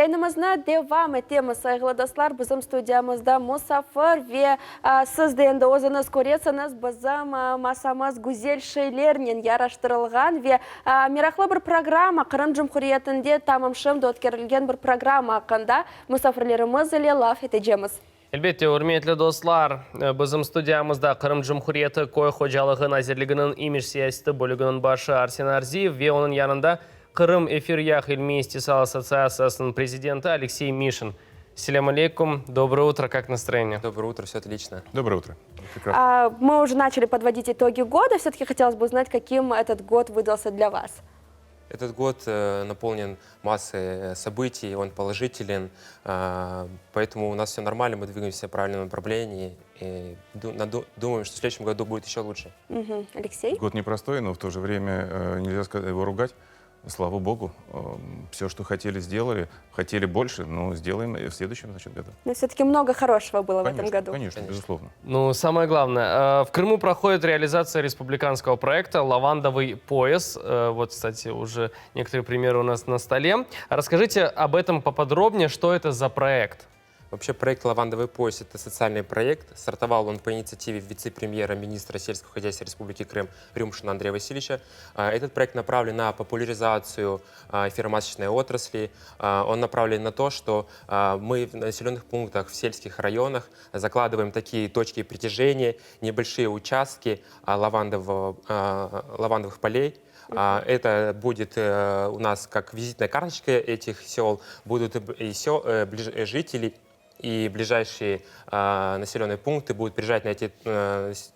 Yayınımızda devam ettiğimiz saygılı dostlar. Bizim stüdyamızda Musafir ve siz de endi özünüz görüyorsunuz. Bizim masamız güzel şeylerle yaraştırılgan ve meraklı bir programma Kırım Cumhuriyeti'nde tamamşımda ötkerilgen bir programma hakkında musafirlerimiz ile laf edeceğiz. Elbette, hürmetli dostlar, bizim stüdyamızda Kırım Cumhuriyeti Koy Hocalığı Nazirliğinin imij siyaseti bölümünün başı Arsen Arziyev ve onun yanında Kırım Efiriyah İlmi İstisal Ассоциациясының президенты Алексей Мишин. Селям алейкум, доброе утро, как настроение? Доброе утро, все отлично. Доброе утро. Прекрасно. Мы уже начали подводить итоги года. Все-таки хотелось бы узнать, каким этот год выдался для вас. Этот год наполнен массой событий, он положителен, поэтому у нас все нормально, мы двигаемся в правильном направлении и думаем, что в следующем году будет еще лучше. Алексей? Год непростой, но в то же время нельзя его ругать. Слава Богу, все, что хотели, сделали. Хотели больше, но сделаем и в следующем, значит, году. Но все-таки много хорошего было в этом году. Конечно, безусловно. Ну, самое главное, в Крыму проходит реализация республиканского проекта «Лавандовый пояс». Вот, кстати, уже некоторые примеры у нас на столе. Расскажите об этом поподробнее, что это за проект? Вообще проект «Лавандовый пояс» — это социальный проект. Стартовал он по инициативе вице-премьера, министра сельского хозяйства Республики Крым Рюмшина Андрея Васильевича. Этот проект направлен на популяризацию эфиромасочной отрасли. Он направлен на то, что мы в населенных пунктах, в сельских районах закладываем такие точки притяжения, небольшие участки лавандовых полей. Это будет у нас как визитная карточка этих сел, будут и жители, и ближайшие населенные пункты будут приезжать на эти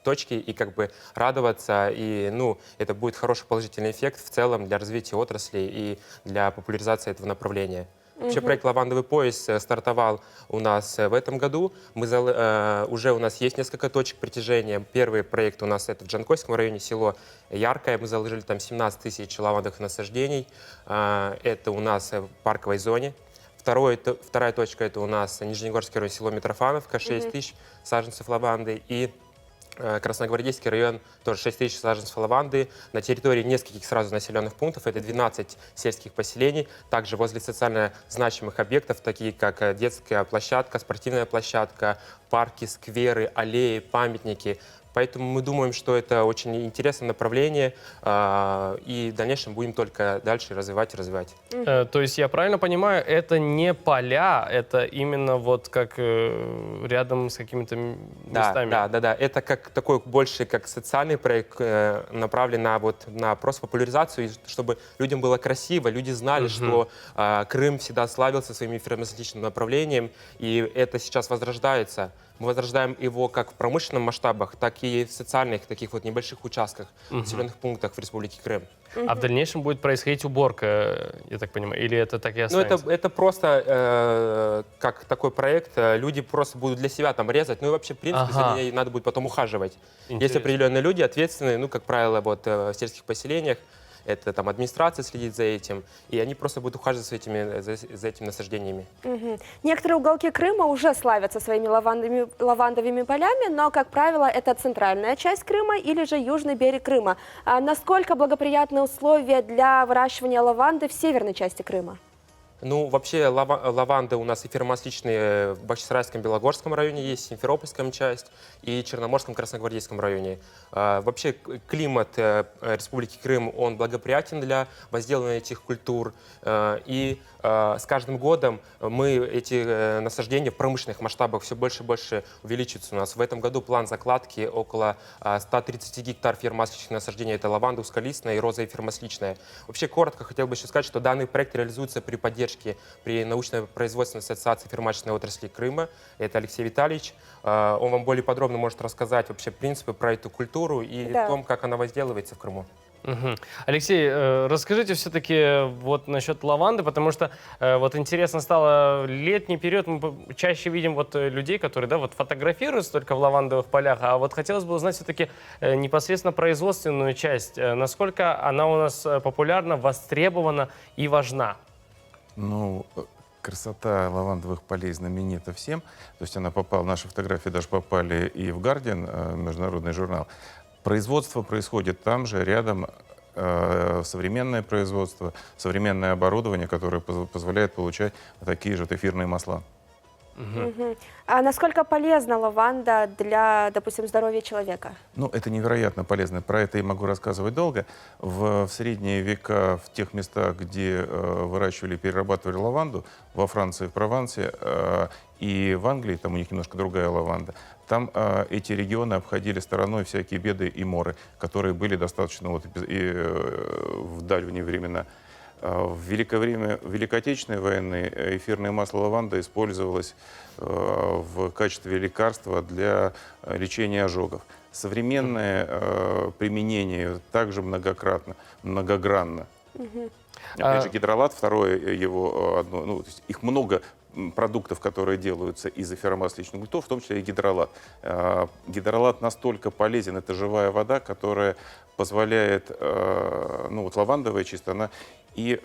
точки и как бы радоваться. И это будет хороший положительный эффект в целом для развития отрасли и для популяризации этого направления. Вообще проект «Лавандовый пояс» стартовал у нас в этом году. Уже у нас есть несколько точек притяжения. Первый проект у нас это в Джанкойском районе, село Яркое. Мы заложили там 17 тысяч лавандовых насаждений. Это у нас в парковой зоне. Вторая точка это у нас Нижнегорский район, село Митрофановка, 6 тысяч саженцев лаванды. И Красногвардейский район, тоже 6 тысяч саженцев лаванды. На территории нескольких сразу населенных пунктов, это 12 сельских поселений. Также возле социально значимых объектов, такие как детская площадка, спортивная площадка, парки, скверы, аллеи, памятники. Поэтому мы думаем, что это очень интересное направление, и в дальнейшем будем только дальше развивать и развивать. То есть, я правильно понимаю, это не поля, это именно вот как рядом с какими-то местами? Да. Это как такой больше как социальный проект, направлен на просто популяризацию, чтобы людям было красиво, люди знали, что Крым всегда славился своим эфиромасочным направлением, и это сейчас возрождается. Мы возрождаем его как в промышленном масштабах, так и в социальных таких вот небольших участках, населенных пунктах в Республике Крым. А в дальнейшем будет происходить уборка, я так понимаю, или это так и останется? Это просто как такой проект, люди просто будут для себя там резать, и вообще, в принципе, за ней надо будет потом ухаживать. Интересно. Есть определенные люди, ответственные, как правило, вот в сельских поселениях, это там администрация следит за этим, и они просто будут ухаживать за этими насаждениями. Некоторые уголки Крыма уже славятся своими лавандовыми полями, но, как правило, это центральная часть Крыма или же южный берег Крыма. Насколько благоприятны условия для выращивания лаванды в северной части Крыма? Вообще лаванда у нас эфиромасочные в Бахчисарайском, Белогорском районе есть, Симферопольском часть и Черноморском, Красногвардейском районе. Вообще климат Республики Крым, он благоприятен для возделывания этих культур. И с каждым годом эти насаждения в промышленных масштабах все больше и больше увеличиваются у нас. В этом году план закладки около 130 гектар фермасочных насаждений. Это лаванда узколистная и роза эфиромасличная. Вообще, коротко хотел бы еще сказать, что данный проект реализуется при поддержке при научно-производственной ассоциации фермачной отрасли Крыма. Это Алексей Витальевич. Он вам более подробно может рассказать вообще принципы про эту культуру и о том, как она возделывается в Крыму. Алексей, расскажите все-таки вот насчет лаванды, потому что вот интересно стало, летний период мы чаще видим вот людей, которые вот фотографируются только в лавандовых полях, а вот хотелось бы узнать все-таки непосредственно производственную часть, насколько она у нас популярна, востребована и важна. Красота лавандовых полей знаменита всем. То есть она попала, наши фотографии даже попали и в «Гардиан», международный журнал. Производство происходит там же, рядом, современное производство, современное оборудование, которое позволяет получать такие же вот эфирные масла. Мгм. А насколько полезна лаванда для, допустим, здоровья человека? Ну, это невероятно полезно. Про это я могу рассказывать долго. В средние века, в тех местах, где выращивали и перерабатывали лаванду, во Франции, в Провансе и в Англии, там у них немножко другая лаванда, там эти регионы обходили стороной всякие беды и моры, которые были достаточно вот, в давние времена. В Великой Отечественной войны эфирное масло лаванды использовалось в качестве лекарства для лечения ожогов. Современное применение также многогранно. Опять же, гидролат, второе его, ну, то есть их много продуктов, которые делаются из эфиромасличных культур, в том числе и гидролат. Гидролат настолько полезен, это живая вода, которая позволяет, ну вот лавандовая чисто, она и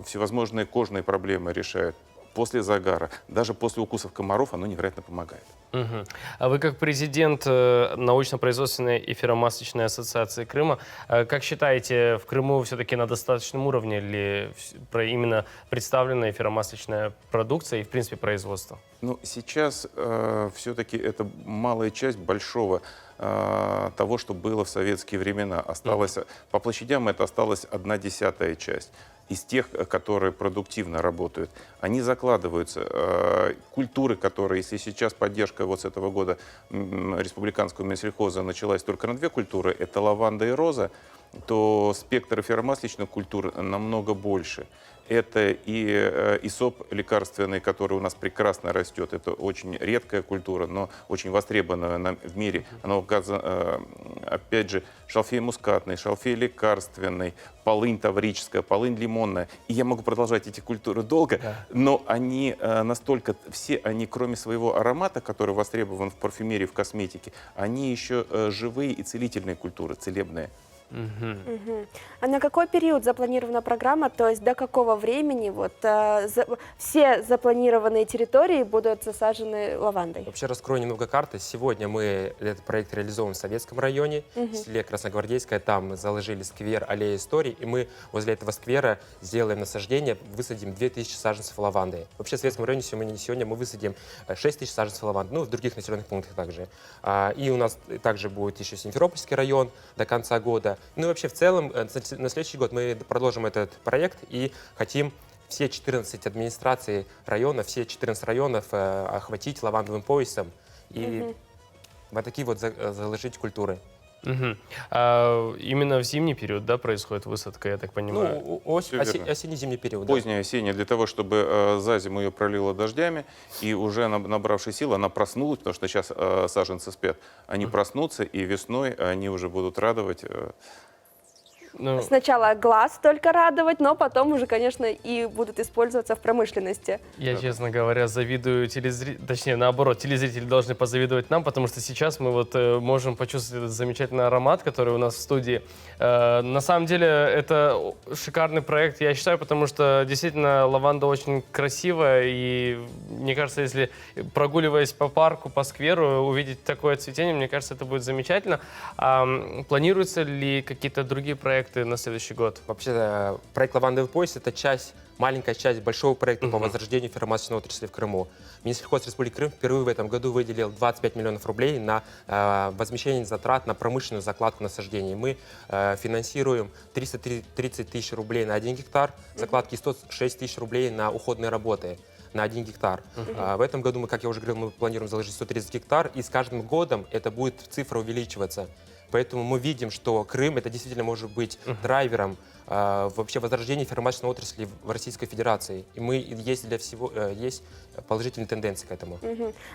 всевозможные кожные проблемы решает. После загара, даже после укусов комаров оно невероятно помогает. Мгм. А вы как президент научно-производственной эфиромасочной ассоциации Крыма, как считаете, в Крыму все-таки на достаточном уровне ли именно представлена эфиромасочная продукция и, в принципе, производство? Ну, сейчас все-таки это малая часть большого того, что было в советские времена. Осталось, по площадям это осталась 1/10 часть. Из тех, которые продуктивно работают, они закладываются. Культуры, которые, если сейчас поддержка вот с этого года республиканского Минсельхоза началась только на 2 культуры, это лаванда и роза, то спектр эфиромасличных культур намного больше. Это и исоп лекарственный, который у нас прекрасно растет. Это очень редкая культура, но очень востребованная в мире. Она опять же, шалфей мускатный, шалфей лекарственный, полынь таврическая, полынь лимонная. И я могу продолжать эти культуры долго, но они настолько, все они, кроме своего аромата, который востребован в парфюмерии, в косметике, они еще живые и целительные культуры, целебные. Мгм. Мгм. А на какой период запланирована программа, то есть до какого времени вот, все запланированные территории будут засажены лавандой? Вообще раскрою немного карты. Сегодня мы этот проект реализовываем в Советском районе, в селе Красногвардейское. Там мы заложили сквер «Аллея историй», и мы возле этого сквера сделаем насаждение, высадим 2000 саженцев лаванды. Вообще в Советском районе сегодня мы высадим 6000 саженцев лаванды, ну, в других населенных пунктах также. И у нас также будет еще Симферопольский район до конца года. Ну и вообще в целом на следующий год мы продолжим этот проект и хотим все 14 администраций района, все 14 районов охватить лавандовым поясом и вот такие вот заложить культуры. Мгм. А именно в зимний период, да, происходит высадка, я так понимаю? Ну, Всё верно. осенне-зимний период. Да. Поздняя осенняя для того, чтобы за зиму ее пролило дождями, и уже набравшись сил, она проснулась, потому что сейчас саженцы спят, они проснутся, и весной они уже будут радовать. Ну, Сначала глаз только радовать, но потом уже, конечно, и будут использоваться в промышленности. я, честно говоря, завидую телезрителям, точнее, наоборот, телезрители должны позавидовать нам, потому что сейчас мы вот можем почувствовать этот замечательный аромат, который у нас в студии. На самом деле, это шикарный проект, я считаю, потому что действительно лаванда очень красивая, и мне кажется, если прогуливаясь по парку, по скверу, увидеть такое цветение, мне кажется, это будет замечательно. Планируются ли какие-то другие проекты на следующий год? Вообще проект «Лавандовый пояс» — это маленькая часть большого проекта по возрождению фармацевтической отрасли в Крыму. Минсельхоз Республики Крым впервые в этом году выделил 25 миллионов рублей на возмещение затрат на промышленную закладку насаждений. Мы финансируем 330 тысяч рублей на 1 гектар, закладки 106 тысяч рублей на уходные работы на 1 гектар. В этом году мы, как я уже говорил, мы планируем заложить 130 гектар, и с каждым годом это будет цифра увеличиваться. Поэтому мы видим, что Крым это действительно может быть драйвером вообще возрождения фармацевтической отрасли в Российской Федерации. И есть для всего есть положительные тенденции к этому.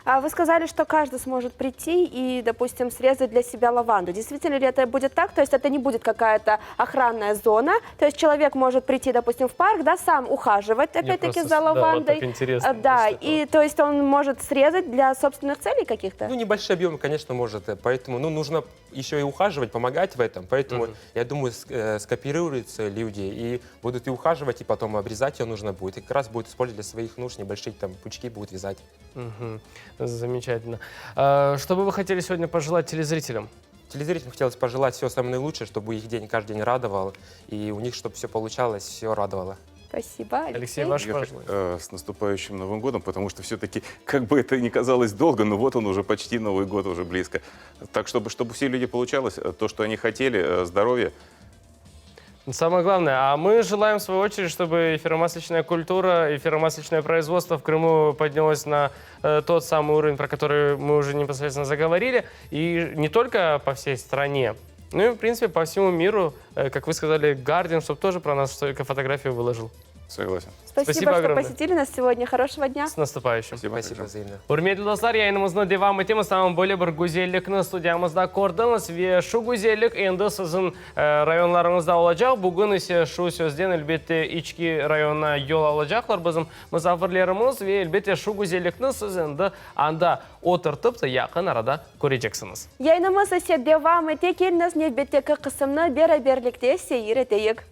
А вы сказали, что каждый сможет прийти и, допустим, срезать для себя лаванду. Действительно ли это будет так? То есть это не будет какая-то охранная зона? То есть человек может прийти, допустим, в парк, да, сам ухаживать, опять-таки, за лавандой. Да, вот так интересно. Да, и то есть он может срезать для собственных целей каких-то? Ну, небольшие объемы, конечно, может. Поэтому нужно еще и ухаживать, помогать в этом. Поэтому, я думаю, скооперируются люди и будут и ухаживать, и потом обрезать ее нужно будет. И как раз будет использовать для своих нужд, небольшие там пучки будут вязать. Замечательно. Что бы вы хотели сегодня пожелать телезрителям? телезрителям хотелось пожелать всего самого наилучшего, чтобы их день каждый день радовал, и у них, чтобы все получалось, все радовало. Спасибо, Алексей, ваш Я так, пожелание. с наступающим Новым годом, потому что все-таки, как бы это ни казалось долго, но вот он уже почти Новый год, уже близко. Так, чтобы все люди получалось, то, что они хотели, здоровье. Самое главное, а мы желаем, в свою очередь, чтобы эфиромасличная культура, эфиромасличное производство в Крыму поднялось на тот самый уровень, про который мы уже непосредственно заговорили, и не только по всей стране, ну и, в принципе, по всему миру, как вы сказали, Guardian, чтобы тоже про нас только фотографию выложил. Согласен. Спасибо, что огромное. посетили нас сегодня. Хорошего дня. С наступающим. Спасибо взаимно. Урметлі достар, yayınımızın devamı etimiz tamam böyle bir güzellikni stüdyamızda kordunuz ve şu güzellik endi sizin rayonlarınızda olacak. Bugün ise şu sözden elbette içki rayonuna yol alacaklar bizim misafirlerimiz ve elbette şu güzellikni siz endi anda oturtup da yakın arada göreceksiniz. Yayınımız ise devam ete keliniz. Növbеттегі қысымны бері-берлікте сейір етейік.